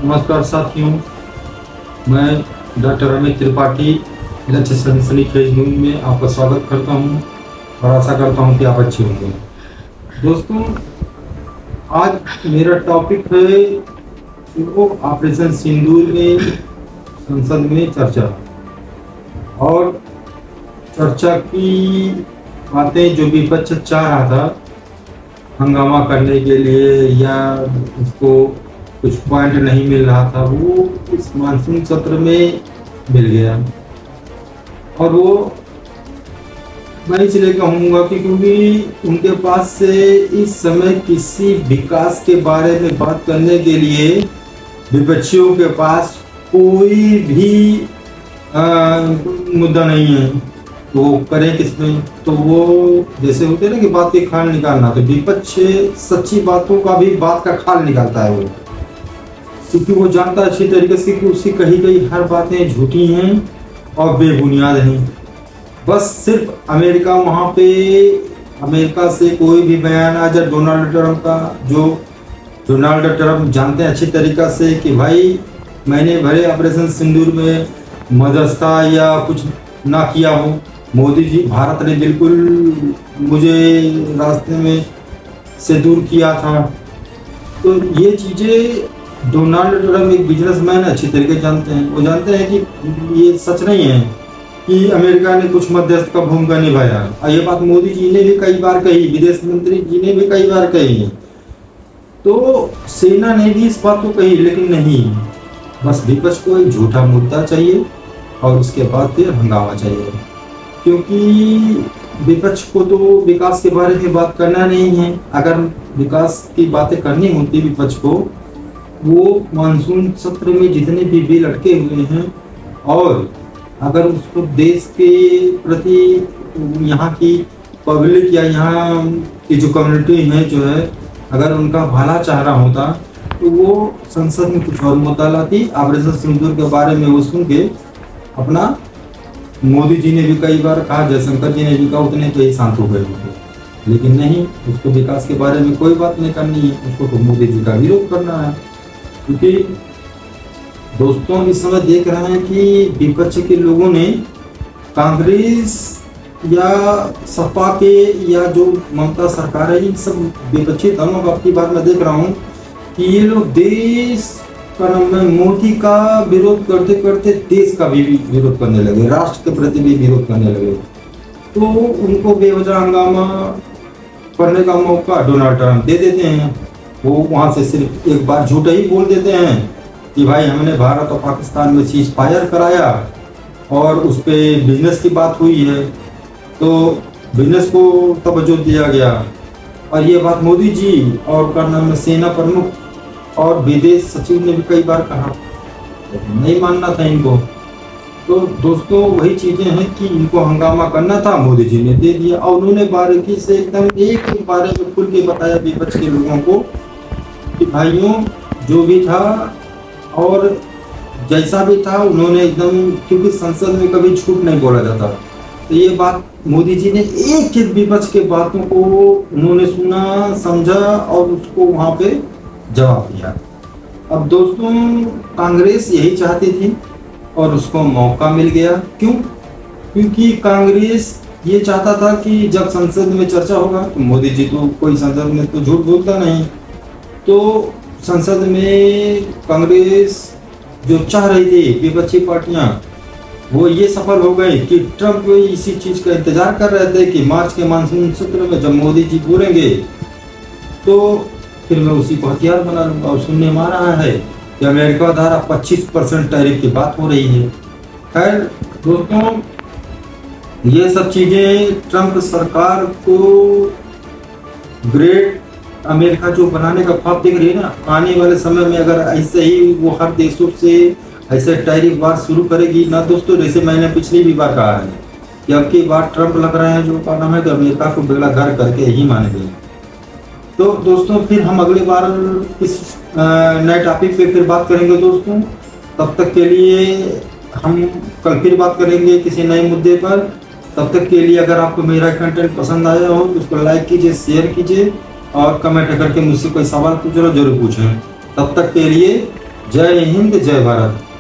नमस्कार साथियों, मैं डॉक्टर अमित त्रिपाठी लक्ष्य सनसनीखेज न्यूज में आपका स्वागत करता हूं और आशा करता हूं कि आप अच्छे होंगे। दोस्तों, आज मेरा टॉपिक है वो ऑपरेशन सिंदूर में संसद में चर्चा और चर्चा की बातें जो विपक्ष चाह रहा था हंगामा करने के लिए या उसको कुछ पॉइंट नहीं मिल रहा था, वो इस मानसून सत्र में मिल गया। और वो मैं इसलिए कहूँगा कि क्योंकि उनके पास से इस समय किसी विकास के बारे में बात करने के लिए विपक्षियों के पास कोई भी मुद्दा नहीं है। तो वो करें किस में? तो वो जैसे होते हैं ना कि बात की खाल निकालना, तो विपक्ष सच्ची बातों का भी बात का खाल निकालता है वो, क्योंकि वो जानता है अच्छी तरीके से कि उसकी कही गई हर बातें झूठी हैं और बेबुनियाद हैं। बस सिर्फ अमेरिका से कोई भी बयान आ जाए डोनाल्ड ट्रंप का, जो डोनाल्ड ट्रंप जानते हैं अच्छी तरीका से कि भाई मैंने भले ऑपरेशन सिंदूर में मध्यस्थता या कुछ ना किया हो, मोदी जी भारत ने बिल्कुल मुझे रास्ते में से दूर किया था। तो ये चीज़ें डोनाल्ड ट्रंप एक बिजनेसमैन अच्छी तरीके जानते हैं। वो जानते हैं कि ये सच नहीं है कि अमेरिका ने कुछ मध्यस्थ का भूमिका निभाया। और ये बात मोदी जी ने भी कई बार कही, विदेश मंत्री जी ने भी कई बार कही, तो सेना ने भी इस बात को कही, लेकिन नहीं, बस विपक्ष को एक झूठा मुद्दा चाहिए और उसके बाद फिर हंगामा चाहिए। क्योंकि विपक्ष को तो विकास के बारे में बात करना नहीं है। अगर विकास की बातें करनी होती विपक्ष को, वो मानसून सत्र में जितने भी बिल अटके हुए हैं और अगर उसको देश के प्रति यहाँ की पब्लिक या यहाँ की जो कम्युनिटी है जो है, अगर उनका भला चाह रहा होता तो वो संसद में कुछ और मुद्दा लाती। ऑपरेशन सिंदूर के बारे में वो सुन के अपना, मोदी जी ने भी कई बार कहा, जयशंकर जी ने भी कहा, उतने तो ही शांत हो गए होते। लेकिन नहीं, उसको विकास के बारे में कोई बात नहीं करनी है, उसको तो मोदी जी का विरोध करना है। क्योंकि दोस्तों इस समय देख रहे हैं कि विपक्ष के लोगों ने कांग्रेस या सपा के या जो ममता सरकार है, इन सब विपक्षी दलों का आपकी बात मैं देख रहा हूँ कि ये लोग देश का मोदी का विरोध करते करते देश का भी विरोध करने लगे, राष्ट्र के प्रति भी विरोध करने लगे। तो उनको बेवजह हंगामा करने का मौका डोनाल्ड ट्रंप दे देते हैं। वो वहाँ से सिर्फ एक बार झूठा ही बोल देते हैं कि भाई हमने भारत और पाकिस्तान में सीज फायर कराया और उस पर बिजनेस की बात हुई है, तो बिजनेस को तवज्जो दिया गया। और ये बात मोदी जी और का नाम है सेना प्रमुख और विदेश सचिव ने भी कई बार कहा, नहीं मानना था इनको। तो दोस्तों वही चीज़ें हैं कि इनको हंगामा करना था, मोदी जी ने दे दिया और उन्होंने बारीकी से एकदम एक बारे में खुल के बताया विपक्ष के लोगों को कि भाइयों जो भी था और जैसा भी था उन्होंने एकदम, क्योंकि संसद में कभी झूठ नहीं बोला जाता, तो ये बात मोदी जी ने एक एक विपक्ष के बातों को उन्होंने सुना, समझा और उसको वहाँ पे जवाब दिया। अब दोस्तों कांग्रेस यही चाहती थी और उसको मौका मिल गया। क्यों? क्योंकि कांग्रेस ये चाहता था कि जब संसद में चर्चा होगा, तो मोदी जी तो कोई संसद में तो झूठ बोलता नहीं, तो संसद में कांग्रेस जो चाह रही थी विपक्षी पार्टियां, वो ये सफल हो गई कि ट्रंप इसी चीज का इंतजार कर रहे थे कि मार्च के मानसून सत्र में जब मोदी जी बोलेंगे तो फिर मैं उसी को हथियार बना लूंगा। और सुनने में आ रहा है कि अमेरिका द्वारा 25% टैरिफ की बात हो रही है। खैर दोस्तों, ये सब चीजें ट्रंप सरकार को ग्रेट अमेरिका जो बनाने का ख्वाब देख रही है ना, आने वाले समय में अगर ऐसे ही वो हर देशों से ऐसे टैरिफ वार शुरू करेगी ना दोस्तों, जैसे मैंने पिछली भी बार कहा है कि अब की बार ट्रंप लग रहे हैं जो का नाम है कि अमेरिका को बेड़ा घर करके ही मानेंगे। तो दोस्तों फिर हम अगली बार इस नए टॉपिक पे फिर बात करेंगे दोस्तों। तब तक के लिए हम कल फिर बात करेंगे किसी नए मुद्दे पर। तब तक के लिए अगर आपको मेरा कंटेंट पसंद आया हो तो उसको लाइक कीजिए, शेयर कीजिए और कमेंट करके मुझसे कोई सवाल पूछना जरूर पूछें। तब तक के लिए जय हिंद, जय भारत।